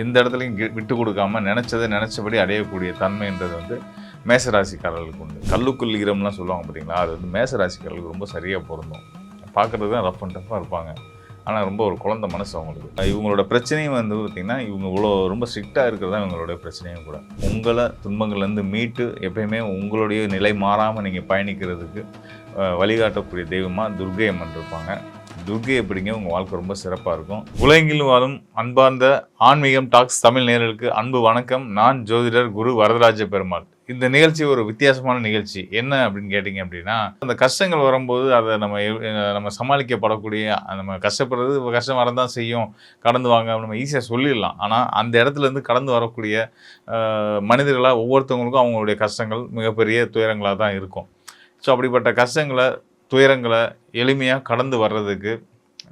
எந்த இடத்துலையும் விட்டு கொடுக்காம நினச்சபடி அடையக்கூடிய தன்மைன்றது வந்து மேசராசிக்காரர்களுக்கு உண்டு. கல்லுக்குள் ஈரம்லாம் சொல்லுவாங்க பார்த்தீங்களா, அது வந்து மேசராசிக்காரர்களுக்கு ரொம்ப சரியாக பொருந்தும். பார்க்குறது தான் ரஃப் அண்ட் டஃப்பாக இருப்பாங்க, ஆனால் ரொம்ப ஒரு குழந்தை மனசு அவங்களுக்கு. இவங்களோட பிரச்சனையும் வந்து பார்த்திங்கன்னா, இவங்க இவ்வளோ ரொம்ப ஸ்ட்ரிக்டாக இருக்கிறது தான் இவங்களுடைய பிரச்சனையும் கூட. உங்களை துன்பங்கள்லேருந்து மீட்டு எப்பயுமே உங்களுடைய நிலை மாறாமல் நீங்கள் பயணிக்கிறதுக்கு வழிகாட்டக்கூடிய தெய்வமாக துர்க்கை அம்மன் இருப்பாங்க. துர்க்கை எப்படிங்க உங்கள் வாழ்க்கை ரொம்ப சிறப்பாக இருக்கும். உலகெங்கிலும் வாழும் அன்பார்ந்த ஆன்மீகம் டாக்ஸ் தமிழ் நேயர்களுக்கு அன்பு வணக்கம். நான் ஜோதிடர் குரு வரதராஜ பெருமாள். இந்த நிகழ்ச்சி ஒரு வித்தியாசமான நிகழ்ச்சி. என்ன அப்படின்னு கேட்டிங்க அப்படின்னா, அந்த கஷ்டங்கள் வரும்போது அதை நம்ம சமாளிக்கப்படக்கூடிய, நம்ம கஷ்டப்படுறது கஷ்டம் வரதான் செய்யும், கடந்து வாங்க நம்ம ஈஸியாக சொல்லிடலாம். ஆனால் அந்த இடத்துலேருந்து கடந்து வரக்கூடிய மனிதர்களாக ஒவ்வொருத்தவங்களுக்கும் அவங்களுடைய கஷ்டங்கள் மிகப்பெரிய துயரங்களாக தான் இருக்கும். ஸோ அப்படிப்பட்ட கஷ்டங்களை துயரங்களை எளிமையாக கடந்து வர்றதுக்கு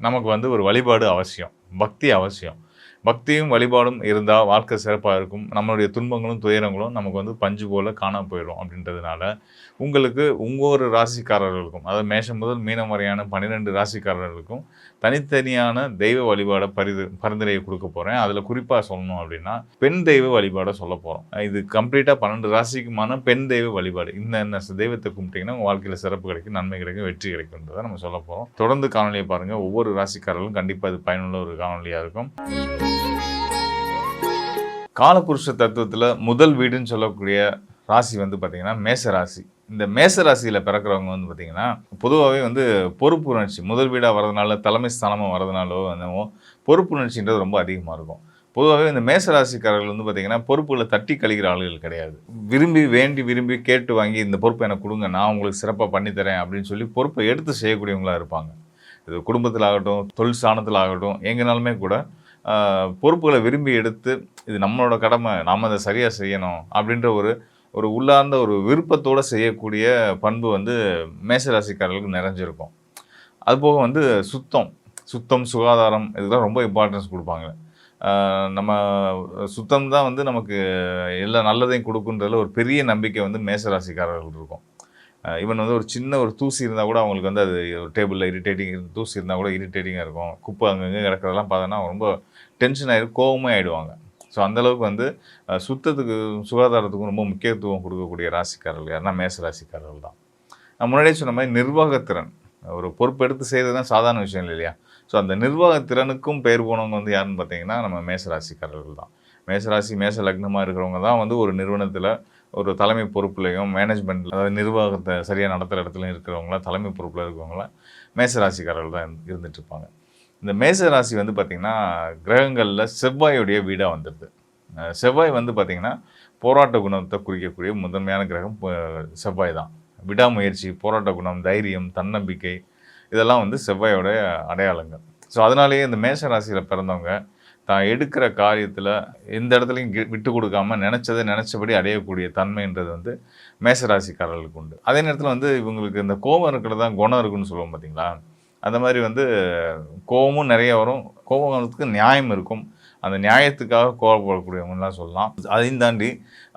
நமக்கு வந்து ஒரு வழிபாடு அவசியம், பக்தி அவசியம். பக்தியும் வழிபாடும் இருந்தால் வாழ்க்கை சிறப்பாக இருக்கும். நம்மளுடைய துன்பங்களும் துயரங்களும் நமக்கு வந்து பஞ்சு போல் காணாமல் போயிடும். அப்படின்றதுனால உங்களுக்கு ஒவ்வொரு ராசிக்காரர்களுக்கும், அதாவது மேஷம் முதல் மீனம் வரையான 12 ராசிக்காரர்களுக்கும் தனித்தனியான தெய்வ வழிபாடை பரிந்துரையை கொடுக்க போகிறேன். அதில் குறிப்பாக சொல்லணும் அப்படின்னா பெண் தெய்வ வழிபாடை சொல்ல போகிறோம். இது கம்ப்ளீட்டாக 12 ராசிக்குமான பெண் தெய்வ வழிபாடு. இந்த தெய்வத்தை கும்பிட்டிங்கன்னா உங்கள் வாழ்க்கையில் சிறப்பு கிடைக்கும், நன்மை கிடைக்கும், வெற்றி கிடைக்கும்ன்றதை நம்ம சொல்ல போகிறோம். தொடர்ந்து காணொலியை பாருங்கள். ஒவ்வொரு ராசிக்காரர்களும் கண்டிப்பாக இது பயனுள்ள ஒரு காணொலியாக இருக்கும். காலபுருஷ தத்துவத்தில் முதல் வீடுன்னு சொல்லக்கூடிய ராசி வந்து பார்த்திங்கன்னா மேச ராசி. இந்த மேச ராசியில் பிறக்கிறவங்க வந்து பார்த்திங்கன்னா பொதுவாகவே வந்து பொறுப்புணர்ச்சி முதல் வீடாக வரதுனால, தலைமை ஸ்தானமாக வரதுனாலோ என்னவோ பொறுப்புணர்ச்சின்றது ரொம்ப அதிகமாக இருக்கும். பொதுவாகவே இந்த மேச ராசிக்காரர்கள் வந்து பார்த்திங்கன்னா பொறுப்புகளை தட்டி கழிக்கிற ஆளுகள் கிடையாது. விரும்பி கேட்டு வாங்கி இந்த பொறுப்பை எனக்கு கொடுங்க, நான் உங்களுக்கு சிறப்பாக பண்ணித்தரேன் அப்படின்னு சொல்லி பொறுப்பை எடுத்து செய்யக்கூடியவங்களாக இருப்பாங்க. இது குடும்பத்தில் ஆகட்டும், தொழில் ஸ்தானத்தில் ஆகட்டும், எங்கேனாலுமே கூட பொறுப்புகளை விரும்பி எடுத்து இது நம்மளோட கடமை, நாம் அதை சரியாக செய்யணும் அப்படின்ற ஒரு உள்ளார்ந்த ஒரு விருப்பத்தோடு செய்யக்கூடிய பண்பு வந்து மேசராசிக்காரர்களுக்கு நிறைஞ்சிருக்கும். அதுபோக வந்து சுத்தம் சுகாதாரம் இதுதான் ரொம்ப இம்பார்ட்டன்ஸ் கொடுப்பாங்க. நம்ம சுத்தம் தான் வந்து நமக்கு எல்லா நல்லதையும் கொடுக்குன்றதுல ஒரு பெரிய நம்பிக்கை வந்து மேசராசிக்காரர்கள் இருக்கும். ஈவன் வந்து ஒரு சின்ன ஒரு தூசி இருந்தால் கூட அவங்களுக்கு வந்து அது ஒரு டேபிளில் தூசி இருந்தால் கூட இரிட்டேட்டிங்காக இருக்கும். குப்பை அங்கங்கே கிடக்கிறதெல்லாம் பார்த்தோன்னா ரொம்ப டென்ஷன் ஆகிடும், கோபமே ஆகிடுவாங்க. ஸோ அந்தளவுக்கு வந்து சுத்தத்துக்கு சுகாதாரத்துக்கும் ரொம்ப முக்கியத்துவம் கொடுக்கக்கூடிய ராசிக்காரர்கள் யாருன்னா மேச ராசிக்காரர்கள் தான். நான் முன்னாடியே சொன்ன மாதிரி நிர்வாகத்திறன், ஒரு பொறுப்பெடுத்து செய்கிறது தான் சாதாரண விஷயம் இல்லையா? ஸோ அந்த நிர்வாகத்திறனுக்கும் பேர் போனவங்க வந்து யாருன்னு பார்த்தீங்கன்னா நம்ம மேச ராசிக்காரர்கள் தான். மேசராசி மேச லக்னமாக இருக்கிறவங்க தான் வந்து ஒரு நிறுவனத்தில் ஒரு தலைமை பொறுப்புலையும் மேனேஜ்மெண்ட்டில், அதாவது நிர்வாகத்தை சரியாக நடத்துகிற இடத்துலையும் இருக்கிறவங்களாம், தலைமை பொறுப்பில் இருக்கிறவங்களாம் மேசராசிக்காரர்கள் தான் இருந்துகிட்ருப்பாங்க. இந்த மேசராசி வந்து பார்த்திங்கன்னா கிரகங்களில் செவ்வாயுடைய வீடாக வந்துடுது. செவ்வாய் வந்து பார்த்திங்கன்னா போராட்ட குணத்தை குறிக்கக்கூடிய முதன்மையான கிரகம் செவ்வாய் தான். விடாமுயற்சி, போராட்ட குணம், தைரியம், தன்னம்பிக்கை இதெல்லாம் வந்து செவ்வாயோட அடையாளங்கள். ஸோ அதனாலேயே இந்த மேசராசியில் பிறந்தவங்க தான் எடுக்கிற காரியத்தில் எந்த இடத்துலையும் விட்டு கொடுக்காம நினச்சபடி அடையக்கூடிய தன்மைன்றது வந்து மேசராசிக்காரர்களுக்கு உண்டு. அதே நேரத்தில் வந்து இவங்களுக்கு இந்த கோபம் இருக்கிறது தான் குணம் இருக்குன்னு சொல்லுவோம் பார்த்தீங்களா, அந்த மாதிரி வந்து கோபமும் நிறைய வரும். கோபத்துக்கு நியாயம் இருக்கும், அந்த நியாயத்துக்காக கோபப்படக்கூடியவங்கலாம் சொல்லலாம். அதையும் தாண்டி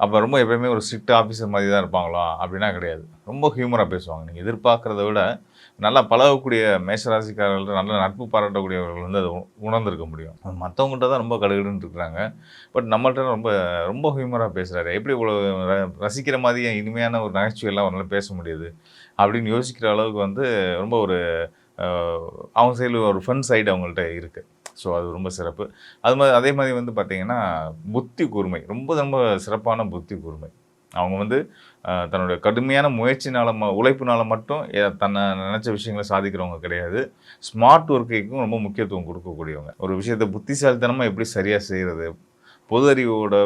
அப்போ ரொம்ப எப்போயுமே ஒரு ஸ்ட்ரிக்ட் ஆஃபீஸர் மாதிரி தான் இருப்பாங்களா அப்படின்னா கிடையாது. ரொம்ப ஹியூமராக பேசுவாங்க. நீங்கள் எதிர்பார்க்குறத விட நல்லா பழகக்கூடிய மேசராசிக்காரர்கள், நல்ல நட்பு பாராட்டக்கூடியவர்கள் வந்து அதை உணர்ந்திருக்க முடியும். மற்றவங்கள்ட்ட தான் ரொம்ப கடுகடுன்னு இருக்கிறாங்க, பட் நம்மள்ட்ட ரொம்ப ரொம்ப ஹியூமராக பேசுகிறாரு, எப்படி இவ்வளோ ரசிக்கிற மாதிரியே இனிமையான ஒரு நகைச்சுவையெல்லாம் அவரால் பேச முடியுது அப்படின்னு யோசிக்கிற அளவுக்கு வந்து ரொம்ப ஒரு அவங்க சைடில் ஒரு ஃபன் சைடு அவங்கள்ட்ட இருக்குது. ஸோ அது ரொம்ப சிறப்பு. அதே மாதிரி வந்து பார்த்திங்கன்னா புத்தி கூர்மை, ரொம்ப ரொம்ப சிறப்பான புத்தி கூர்மை. அவங்க வந்து தன்னுடைய கடுமையான முயற்சினால் உழைப்புனால மட்டும் தன்னை நினச்ச விஷயங்களை சாதிக்கிறவங்க கிடையாது. ஸ்மார்ட் ஒர்க்குக்கும் ரொம்ப முக்கியத்துவம் கொடுக்கக்கூடியவங்க. ஒரு விஷயத்தை புத்திசாலித்தனமாக எப்படி சரியாக செய்கிறது, பொது அறிவோட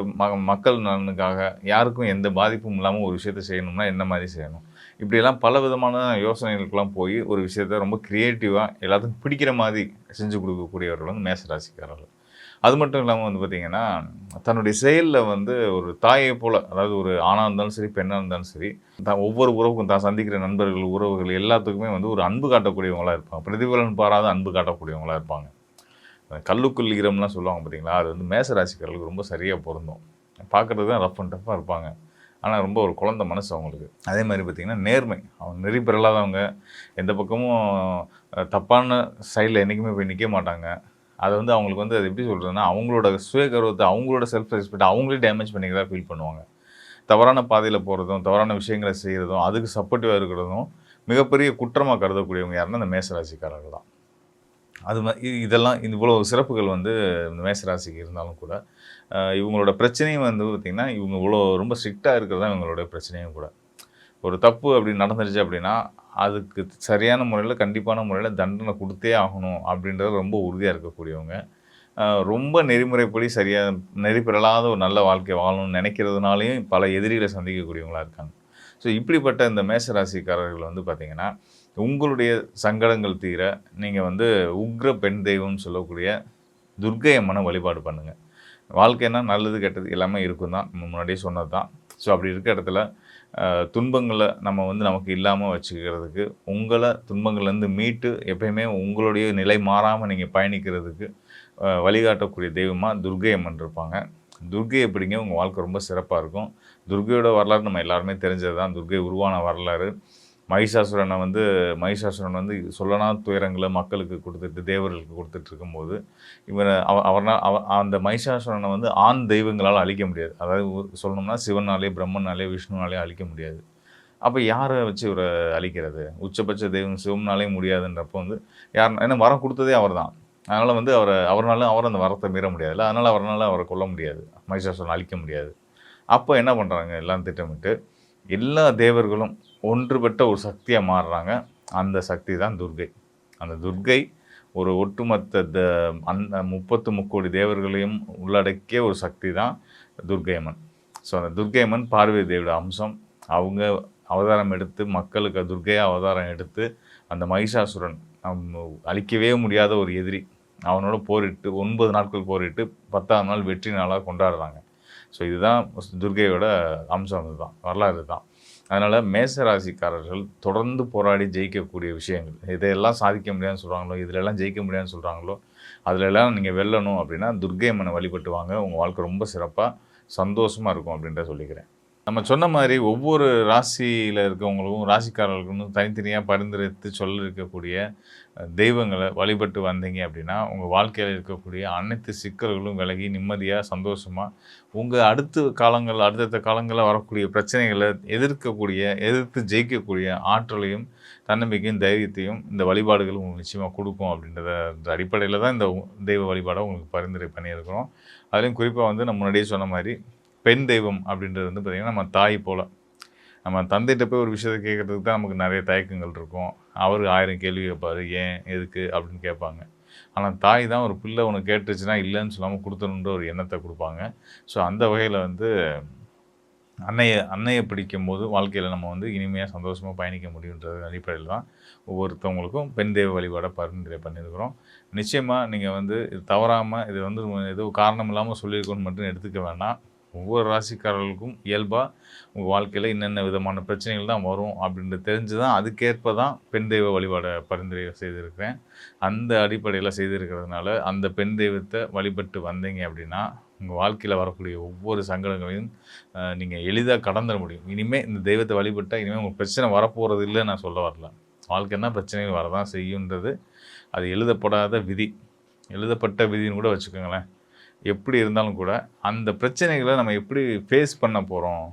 மக்கள் நலனுக்காக யாருக்கும் எந்த பாதிப்பும் இல்லாமல் ஒரு விஷயத்தை செய்யணும்னா என்ன மாதிரி செய்யணும், இப்படியெல்லாம் பல விதமான யோசனைகளுக்கெல்லாம் போய் ஒரு விஷயத்த ரொம்ப க்ரியேட்டிவாக எல்லாத்துக்கும் பிடிக்கிற மாதிரி செஞ்சு கொடுக்கக்கூடியவர்கள் வந்து மேசராசிக்காரர்கள். அது மட்டும் இல்லாமல் வந்து பார்த்திங்கன்னா தன்னுடைய செயலில் வந்து ஒரு தாயை போல், அதாவது ஒரு ஆணாக இருந்தாலும் சரி பெண்ணாக இருந்தாலும் சரி, ஒவ்வொரு உறவுக்கும் தான் சந்திக்கிற நண்பர்கள் உறவுகள் எல்லாத்துக்குமே வந்து ஒரு அன்பு காட்டக்கூடியவங்களாக இருப்பாங்க. பிரதிபலன் பாராத அன்பு காட்டக்கூடியவங்களாக இருப்பாங்க. கல்லுக்குள் ஈரம்லாம் சொல்லுவாங்க பார்த்தீங்களா, அது வந்து மேசராசிக்காரர்களுக்கு ரொம்ப சரியாக பொருந்தும். பார்க்குறது தான் ரஃப் அண்ட் டஃப்பாக இருப்பாங்க, ஆனால் ரொம்ப ஒரு குழந்தை மனசு அவங்களுக்கு. அதே மாதிரி பார்த்திங்கன்னா நேர்மை, அவங்க நெறி பெறலாதவங்க, எந்த பக்கமும் தப்பான சைடில் என்றைக்குமே போய் நிற்க மாட்டாங்க. அதை வந்து அவங்களுக்கு வந்து அது எப்படி சொல்கிறதுன்னா, அவங்களோட சுய கௌரவத்தை, அவங்களோட செல்ஃப் ரெஸ்பெக்ட் அவங்களே டேமேஜ் பண்ணிக்கிறதா ஃபீல் பண்ணுவாங்க. தவறான பாதையில் போகிறதும், தவறான விஷயங்களை செய்கிறதும், அதுக்கு சப்போர்ட்டிவாக இருக்கிறதும் மிகப்பெரிய குற்றமாக கருதக்கூடியவங்க யாருன்னா இந்த மேசராசிக்காரர்கள் தான். அது இதெல்லாம் இவ்வளோ சிறப்புகள் வந்து இந்த மேசராசிக்கு இருந்தாலும் கூட, இவங்களோட பிரச்சனையும் வந்து பார்த்திங்கன்னா, இவங்க இவ்வளோ ரொம்ப ஸ்ட்ரிக்டாக இருக்கிறது தான் இவங்களோட பிரச்சனையும் கூட. ஒரு தப்பு அப்படி நடந்துருச்சு அப்படின்னா, அதுக்கு சரியான முறையில், கண்டிப்பான முறையில் தண்டனை கொடுத்தே ஆகணும் அப்படின்றது ரொம்ப உறுதியாக இருக்கக்கூடியவங்க. ரொம்ப நெறிமுறைப்படி சரியாக நெறிப்பிரலாத ஒரு நல்ல வாழ்க்கை வாழணும்னு நினைக்கிறதுனாலையும் பல எதிரிகளை சந்திக்கக்கூடியவங்களா இருக்காங்க. ஸோ இப்படிப்பட்ட இந்த மேசராசிக்காரர்கள் வந்து பார்த்திங்கன்னா, உங்களுடைய சங்கடங்கள் தீர நீங்கள் வந்து உக்ர பெண் தெய்வம்னு சொல்லக்கூடிய துர்க்கை அம்மனை வழிபாடு பண்ணுங்கள். வாழ்க்கைன்னா நல்லது கெட்டது எல்லாமே இருக்கும் தான், நம்ம முன்னாடியே சொன்னது தான். ஸோ அப்படி இருக்க இடத்துல துன்பங்களை நம்ம வந்து நமக்கு இல்லாமல் வச்சுக்கிறதுக்கு, உங்களை துன்பங்கள்லேருந்து மீட்டு எப்பயுமே உங்களுடைய நிலை மாறாமல் நீங்கள் பயணிக்கிறதுக்கு வழிகாட்டக்கூடிய தெய்வமாக துர்க்கை அம்மன் இருப்பாங்க. துர்க்கை எப்படிங்க உங்கள் வாழ்க்கை ரொம்ப சிறப்பாக இருக்கும். துர்க்கையோட வரலாறு நம்ம எல்லாருமே தெரிஞ்சது தான். துர்க்கை உருவான வரலாறு. மகிஷாசுரன் வந்து சொல்லனா துயரங்களை மக்களுக்கு கொடுத்துட்டு, தேவர்களுக்கு கொடுத்துட்டு இருக்கும்போது, அந்த மகிஷாசுரனை வந்து ஆண் தெய்வங்களால் அழிக்க முடியாது. அதாவது சொல்லணும்னா சிவனாலே, பிரம்மனாலே, விஷ்ணுனாலே அழிக்க முடியாது. அப்போ யாரை வச்சு இவரை அழிக்கிறது? உச்சபட்ச தெய்வம் சிவம்னாலே முடியாதுன்றப்போ வந்து ஏன்னா வரம் கொடுத்ததே அவர் தான். அதனால் வந்து அவரால் அந்த வரத்தை மீற முடியாதுல்ல. அதனால் அவரை கொல்ல முடியாது, மகிஷாசுரனை அழிக்க முடியாது. அப்போ என்ன பண்ணுறாங்க, எல்லாம் திட்டமிட்டு எல்லா தேவர்களும் ஒன்றுபட்ட ஒரு சக்தியாக மாறுறாங்க. அந்த சக்தி தான் துர்க்கை. அந்த துர்க்கை ஒரு ஒட்டுமொத்த அந்த 33 தேவர்களையும் உள்ளடக்கிய ஒரு சக்தி தான் துர்க்கை அம்மன். ஸோ அந்த துர்க்கை அம்மன் பார்வதி தேவியோட அம்சம். அவங்க அவதாரம் எடுத்து, மக்களுக்கு துர்க்கையாக அவதாரம் எடுத்து, அந்த மகிஷாசுரன் அழிக்கவே முடியாத ஒரு எதிரி, அவனோட போரிட்டு 9 நாட்கள் போரிட்டு 10ஆம் நாள் வெற்றி நாளாக கொண்டாடுறாங்க. ஸோ இதுதான் துர்க்கையோட அம்சம், இதுதான் வரலாறு தான். அதனால் மேசராசிக்காரர்கள் தொடர்ந்து போராடி ஜெயிக்கக்கூடிய விஷயங்கள், இதையெல்லாம் சாதிக்க முடியாதுன்னு சொல்கிறாங்களோ, இதிலெல்லாம் ஜெயிக்க முடியாதுன்னு சொல்கிறாங்களோ, அதிலெல்லாம் நீங்கள் வெல்லணும் அப்படின்னா துர்க்கை அம்மனை வழிபட்டு வாங்க. உங்கள் வாழ்க்கை ரொம்ப சிறப்பாக சந்தோஷமாக இருக்கும் அப்படின்ற சொல்லிக்கிறேன். நம்ம சொன்ன மாதிரி ஒவ்வொரு ராசியில் இருக்கவங்களுக்கும், ராசிக்காரர்களுக்கும் தனித்தனியாக பரிந்துரைத்து சொல்ல இருக்கக்கூடிய தெய்வங்களை வழிபட்டு வந்தீங்க அப்படின்னா, உங்கள் வாழ்க்கையில் இருக்கக்கூடிய அனைத்து சிக்கல்களும் விலகி நிம்மதியாக, சந்தோஷமாக உங்கள் அடுத்தடுத்த காலங்களில் வரக்கூடிய பிரச்சனைகளை எதிர்த்து ஜெயிக்கக்கூடிய ஆற்றலையும், தன்னம்பிக்கையும், தைரியத்தையும் இந்த வழிபாடுகள் உங்களுக்கு நிச்சயமாக கொடுக்கும் அப்படின்றத அடிப்படையில் தான் இந்த தெய்வ வழிபாடை உங்களுக்கு பரிந்துரை பண்ணியிருக்கிறோம். அதுலேயும் குறிப்பாக வந்து நம்ம முன்னாடியே சொன்ன மாதிரி பெண் தெய்வம் அப்படின்றது வந்து பார்த்திங்கன்னா, நம்ம தாய் போல். நம்ம தந்தைகிட்ட போய் ஒரு விஷயத்தை கேட்குறதுக்கு தான் நமக்கு நிறைய தயக்கங்கள் இருக்கும். அவர் 1000 கேள்வி கேட்பார், ஏன், எதுக்கு அப்படின்னு கேட்பாங்க. ஆனால் தாய் தான் ஒரு பிள்ளை ஒன்று கேட்டுச்சுன்னா இல்லைன்னு சொல்லாமல் கொடுத்தணுன்ற ஒரு எண்ணத்தை கொடுப்பாங்க. ஸோ அந்த வகையில் வந்து அன்னையை பிடிக்கும்போது வாழ்க்கையில் நம்ம வந்து இனிமையாக சந்தோஷமாக பயணிக்க முடியுன்றது அடிப்படையில் தான் ஒவ்வொருத்தவங்களுக்கும் பெண் தெய்வ வழிபாடை பரிந்துரை பண்ணியிருக்கிறோம். நிச்சயமாக நீங்கள் வந்து இது தவறாமல், இது வந்து ஏதோ காரணம் இல்லாமல் சொல்லியிருக்கோன்னு மட்டும் எடுத்துக்க வேண்டாம். ஒவ்வொரு ராசிக்காரர்களுக்கும் இயல்பாக உங்கள் வாழ்க்கையில் என்னென்ன விதமான பிரச்சனைகள் தான் வரும் அப்படின்றது தெரிஞ்சு தான் அதுக்கேற்ப தான் பெண் தெய்வ வழிபாடை பரிந்துரை செய்திருக்கிறேன். அந்த அடிப்படையில் செய்திருக்கிறதுனால அந்த பெண் தெய்வத்தை வழிபட்டு வந்தீங்க அப்படின்னா உங்கள் வாழ்க்கையில் வரக்கூடிய ஒவ்வொரு சங்கடங்களையும் நீங்கள் எளிதாக கடந்துட முடியும். இனிமேல் இந்த தெய்வத்தை வழிபட்டால் இனிமேல் உங்களுக்கு பிரச்சனை வரப்போகிறது இல்லைன்னு நான் சொல்ல வரல. வாழ்க்கைன்னா பிரச்சனைகள் வரதான் செய்யுன்றது அது எழுதப்படாத விதி, எழுதப்பட்ட விதின்னு கூட வச்சுக்கோங்களேன். எப்படி இருந்தாலும் கூட அந்த பிரச்சனைகளை நம்ம எப்படி ஃபேஸ் பண்ண போகிறோம்,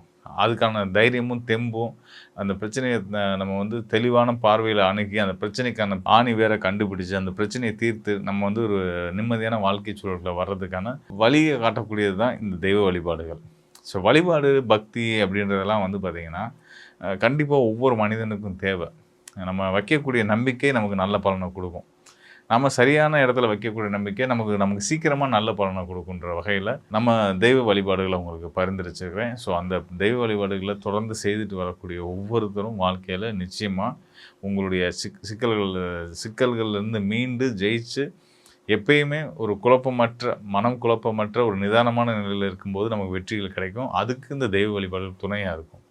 அதுக்கான தைரியமும் தெம்பும், அந்த பிரச்சனையை நம்ம வந்து தெளிவான பார்வையில் அணுகி அந்த பிரச்சனைக்கான ஆணி வேற கண்டுபிடிச்சு அந்த பிரச்சனையை தீர்த்து நம்ம வந்து ஒரு நிம்மதியான வாழ்க்கை சூழல்களை வர்றதுக்கான வழியை காட்டக்கூடியது தான் இந்த தெய்வ வழிபாடுகள். ஸோ வழிபாடு, பக்தி அப்படின்றதெல்லாம் வந்து பார்த்திங்கன்னா கண்டிப்பாக ஒவ்வொரு மனிதனுக்கும் தேவை. நம்ம வைக்கக்கூடிய நம்பிக்கை நமக்கு நல்ல பலனை கொடுக்கும். நம்ம சரியான இடத்துல வைக்கக்கூடிய நம்பிக்கை நமக்கு சீக்கிரமாக நல்ல பலனை கொடுக்குன்ற வகையில் நம்ம தெய்வ வழிபாடுகளை உங்களுக்கு பரிந்துரைச்சிருக்கிறேன். ஸோ அந்த தெய்வ வழிபாடுகளை தொடர்ந்து செய்துட்டு வரக்கூடிய ஒவ்வொருத்தரும் வாழ்க்கையில் நிச்சயமாக உங்களுடைய சிக்கல்கள்லேருந்து மீண்டு ஜெயிச்சு எப்பயுமே ஒரு மனம் குழப்பமற்ற ஒரு நிதானமான நிலையில் இருக்கும்போது நமக்கு வெற்றிகள் கிடைக்கும். அதுக்கு இந்த தெய்வ வழிபாடுகள் துணையாக இருக்கும்.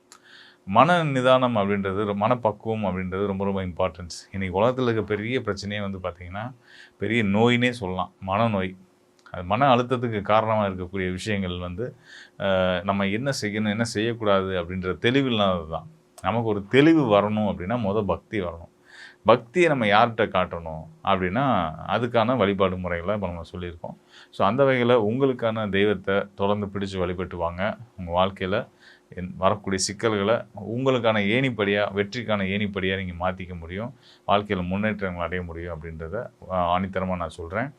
மன நிதானம் அப்படின்றது, மனப்பக்குவம் அப்படின்றது ரொம்ப ரொம்ப இம்பார்ட்டன்ஸ். இன்றைக்கி உலகத்தில் இருக்க பெரிய பிரச்சனையே வந்து பார்த்திங்கன்னா பெரிய நோயினே சொல்லலாம், மனநோய். அது மன அழுத்தத்துக்கு காரணமாக இருக்கக்கூடிய விஷயங்கள் வந்து நம்ம என்ன செய்யணும், என்ன செய்யக்கூடாது அப்படின்ற தெளிவில்லாதது தான். நமக்கு ஒரு தெளிவு வரணும் அப்படின்னா பக்தி வரணும். பக்தியை நம்ம யார்கிட்ட காட்டணும் அப்படின்னா, அதுக்கான வழிபாடு முறைகள இப்ப நம்ம சொல்லியிருக்கோம். ஸோ அந்த வகையில உங்களுக்கான தெய்வத்த தொடர்ந்து பிடிச்சு வழிபட்டு வாங்க. உங்க வாழ்க்கையில வரக்கூடிய சிக்கல்கள உங்களுக்கான ஏணிப்படியா, வெற்றிக்கான ஏணிப்படியா நீங்க மாத்திக்க முடியும். வாழ்க்கையில முன்னேற்றங்கள் அடைய முடியும் அப்படின்றத ஆணித்தனமா நான் சொல்றேன்.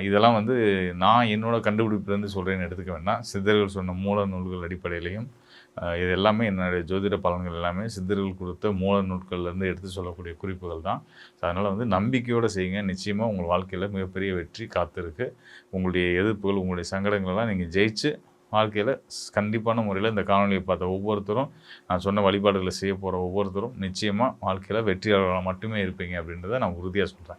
இதெல்லாம் வந்து நான் என்னோட கண்டுபிடிப்புலேருந்து சொல்றேன்னு எடுத்துக்க வேண்டாம். சித்தர்கள் சொன்ன மூல நூல்கள் அடிப்படையிலயும், இது எல்லாமே என்னுடைய ஜோதிட பலன்கள் எல்லாமே சித்தர்கள் கொடுத்த மூல நூட்கள்லேருந்து எடுத்து சொல்லக்கூடிய குறிப்புகள் தான். ஸோ அதனால வந்து நம்பிக்கையோட செய்யுங்க. நிச்சயமா உங்கள் வாழ்க்கையில மிகப்பெரிய வெற்றி காத்திருக்கு. உங்களுடைய எதிர்ப்புகள், உங்களுடைய சங்கடங்களெல்லாம் நீங்க ஜெயிச்சு வாழ்க்கையில கண்டிப்பான முறையில இந்த காணொளியை பார்த்த ஒவ்வொருத்தரும், நான் சொன்ன வழிபாடுகளை செய்ய போற ஒவ்வொருத்தரும் நிச்சயமா வாழ்க்கையில வெற்றியாளர்களா மட்டுமே இருப்பீங்க அப்படின்றத நான் உறுதியா சொல்றேன்.